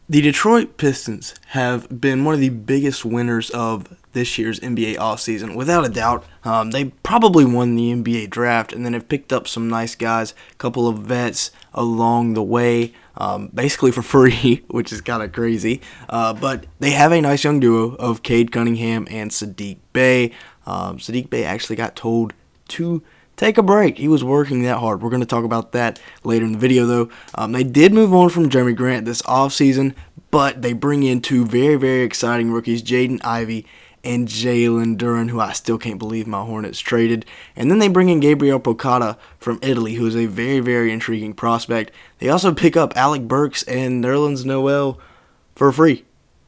The Detroit Pistons have been one of the biggest winners of this year's NBA offseason, without a doubt. They probably won the NBA draft and then have picked up some nice guys, a couple of vets along the way, basically for free, which is kind of crazy. But they have a nice young duo of Cade Cunningham and Saddiq Bey. Saddiq Bey actually got told to take a break. He was working that hard. We're going to talk about that later in the video, though. They did move on from Jeremy Grant this offseason, but they bring in two very, very exciting rookies, Jaden Ivey and Jalen Duren, who I still can't believe my Hornets traded. And then they bring in Gabriel Procada from Italy, who is a very, very intriguing prospect. They also pick up Alec Burks and Nerlens Noel for free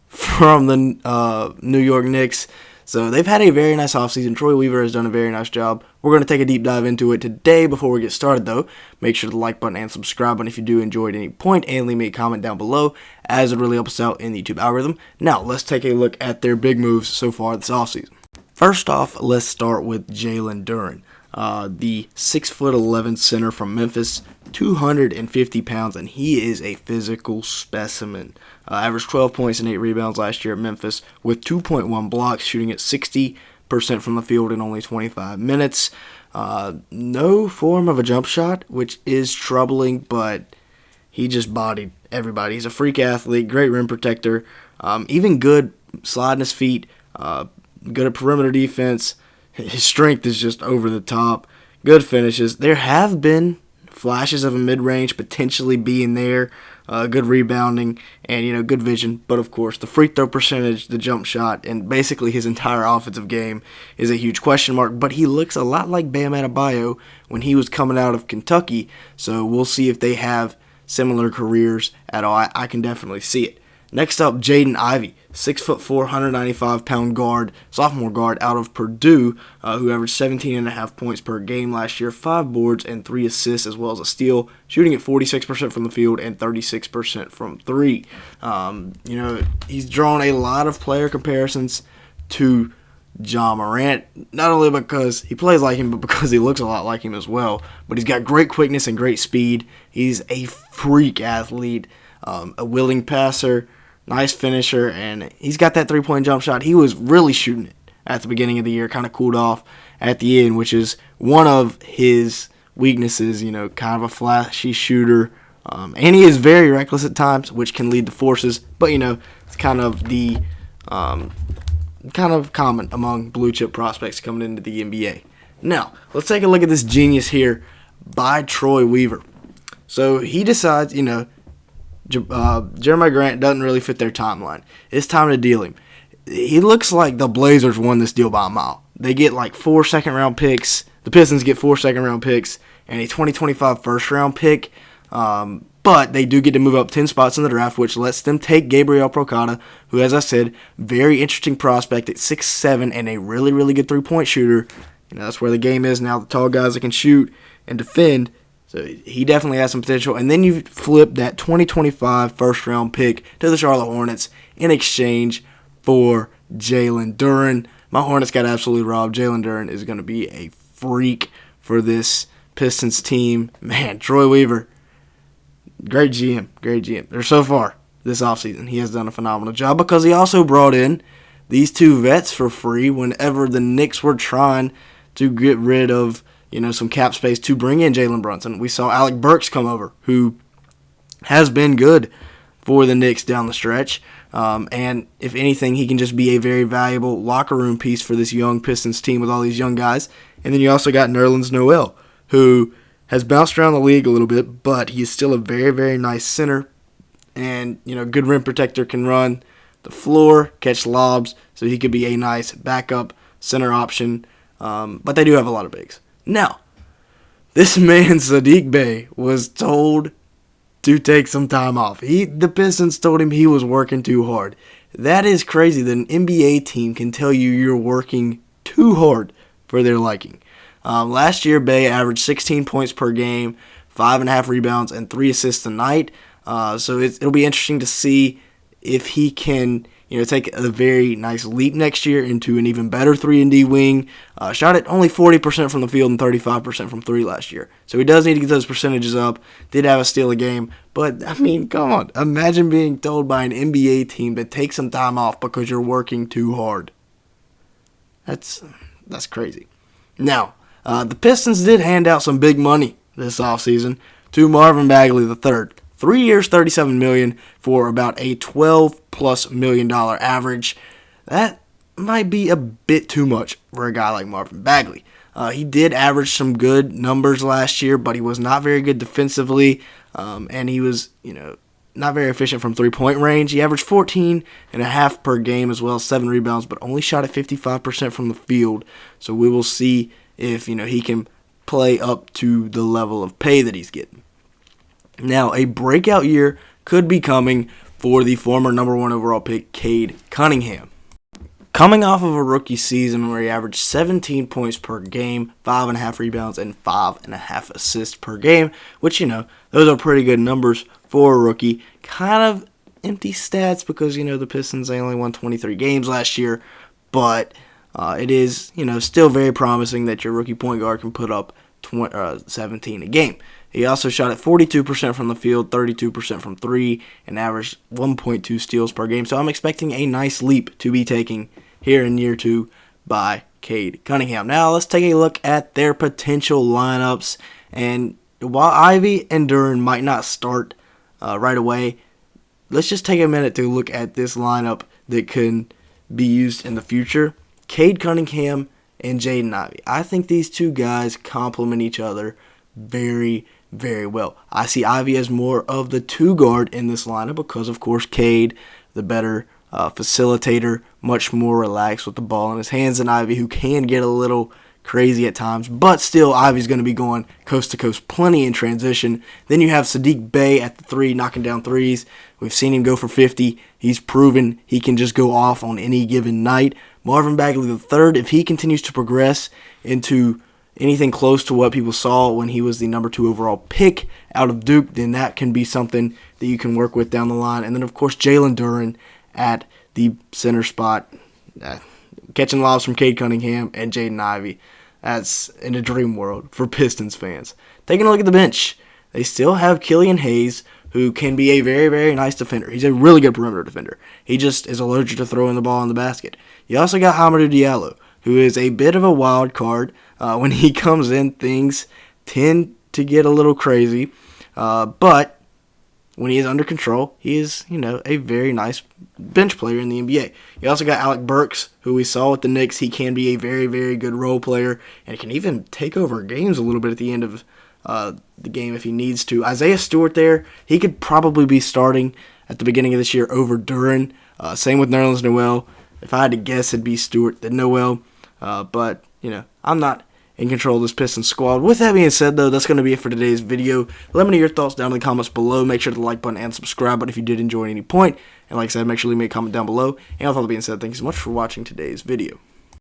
from the New York Knicks. So they've had a very nice offseason. Troy Weaver has done a very nice job. We're going to take a deep dive into it today. Before we get started, though, make sure to like button and subscribe button if you do enjoy at any point, and leave me a comment down below, as it really helps us out in the YouTube algorithm. Now, let's take a look at their big moves so far this offseason. First off, let's start with Jalen Duren, the 6'11" center from Memphis, 250 pounds, and he is a physical specimen. Averaged 12 points and 8 rebounds last year at Memphis with 2.1 blocks, shooting at 60% from the field in only 25 minutes. No form of a jump shot, which is troubling, but he just bodied everybody. He's a freak athlete, great rim protector, even good sliding his feet, good at perimeter defense. His strength is just over the top. Good finishes. There have been flashes of a mid-range potentially being there, good rebounding, and good vision. But of course, the free throw percentage, the jump shot, and basically his entire offensive game is a huge question mark. But he looks a lot like Bam Adebayo when he was coming out of Kentucky. So we'll see if they have similar careers at all. I can definitely see it. Next up, Jaden Ivey, 6'4", 195-pound guard, sophomore guard out of Purdue, who averaged 17.5 points per game last year, 5 boards and 3 assists, as well as a steal, shooting at 46% from the field and 36% from 3. He's drawn a lot of player comparisons to Ja Morant, not only because he plays like him, but because he looks a lot like him as well. But he's got great quickness and great speed. He's a freak athlete, a willing passer, nice finisher, and he's got that three-point jump shot. He was really shooting it at the beginning of the year, kind of cooled off at the end, which is one of his weaknesses, kind of a flashy shooter. And he is very reckless at times, which can lead to forces, but, it's kind of the kind of common among blue-chip prospects coming into the NBA. Now, let's take a look at this genius here by Troy Weaver. So he decides, Jeremiah Grant doesn't really fit their timeline. It's time to deal him. He looks like the Blazers won this deal by a mile. They get like 4 second-round picks. The Pistons get 4 second-round picks and a 2025 first-round pick. But they do get to move up 10 spots in the draft, which lets them take Gabriel Procada, who, as I said, very interesting prospect at 6'7" and a really, really good three-point shooter. That's where the game is now, the tall guys that can shoot and defend. So he definitely has some potential. And then you flip that 2025 first-round pick to the Charlotte Hornets in exchange for Jalen Duren. My Hornets got absolutely robbed. Jalen Duren is going to be a freak for this Pistons team. Man, Troy Weaver, great GM. Or so far this offseason, he has done a phenomenal job because he also brought in these 2 vets for free whenever the Knicks were trying to get rid of some cap space to bring in Jalen Brunson. We saw Alec Burks come over, who has been good for the Knicks down the stretch. And if anything, he can just be a very valuable locker room piece for this young Pistons team with all these young guys. And then you also got Nerlens Noel, who has bounced around the league a little bit, but he's still a very, very nice center. And, good rim protector, can run the floor, catch lobs, so he could be a nice backup center option. But they do have a lot of bigs. Now, this man, Saddiq Bey, was told to take some time off. The Pistons told him he was working too hard. That is crazy that an NBA team can tell you you're working too hard for their liking. Last year, Bey averaged 16 points per game, 5.5 rebounds, and 3 assists a night. So it'll be interesting to see if he can take a very nice leap next year into an even better 3-and-D wing. Shot at only 40% from the field and 35% from three last year. So he does need to get those percentages up. Did have a steal a game. But, I mean, come on. Imagine being told by an NBA team to take some time off because you're working too hard. That's crazy. Now, the Pistons did hand out some big money this offseason to Marvin Bagley III. 3 years, $37 million for about a $12+ million average. That might be a bit too much for a guy like Marvin Bagley. He did average some good numbers last year, but he was not very good defensively, and he was, not very efficient from three-point range. He averaged 14.5 per game as well as 7 rebounds, but only shot at 55% from the field. So we will see if, he can play up to the level of pay that he's getting. Now, a breakout year could be coming for the former number 1 overall pick, Cade Cunningham. Coming off of a rookie season where he averaged 17 points per game, 5.5 rebounds, and 5.5 assists per game, which, those are pretty good numbers for a rookie. Kind of empty stats because, the Pistons, they only won 23 games last year, but it is, still very promising that your rookie point guard can put up 17 a game. He also shot at 42% from the field, 32% from three, and averaged 1.2 steals per game. So I'm expecting a nice leap to be taken here in year 2 by Cade Cunningham. Now let's take a look at their potential lineups. And while Ivy and Duren might not start right away, let's just take a minute to look at this lineup that can be used in the future. Cade Cunningham and Jaden Ivey. I think these two guys complement each other very, very well. I see Ivy as more of the 2 guard in this lineup because, of course, Cade, the better facilitator, much more relaxed with the ball in his hands than Ivy, who can get a little crazy at times, but still Ivy's going to be going coast to coast plenty in transition. Then you have Saddiq Bey at the 3, knocking down threes. We've seen him go for 50. He's proven he can just go off on any given night. Marvin Bagley III, if he continues to progress into anything close to what people saw when he was the number 2 overall pick out of Duke, then that can be something that you can work with down the line. And then, of course, Jalen Duren at the center spot, catching lobs from Cade Cunningham and Jaden Ivey. That's in a dream world for Pistons fans. Taking a look at the bench, they still have Killian Hayes, who can be a very, very nice defender. He's a really good perimeter defender. He just is allergic to throwing the ball in the basket. You also got Hamidou Diallo, who is a bit of a wild card. When he comes in, things tend to get a little crazy. But when he is under control, he is, a very nice bench player in the NBA. You also got Alec Burks, who we saw with the Knicks. He can be a very, very good role player and can even take over games a little bit at the end of the game if he needs to. Isaiah Stewart there, he could probably be starting at the beginning of this year over Duren. Same with Nerlens Noel. If I had to guess, it'd be Stewart than Noel. But, I'm not in control of this Pistons squad. With that being said, though, that's going to be it for today's video. Let me know your thoughts down in the comments below. Make sure to like button and subscribe button if you did enjoy at any point. And like I said, make sure to leave me a comment down below. And with all that being said, thank you so much for watching today's video.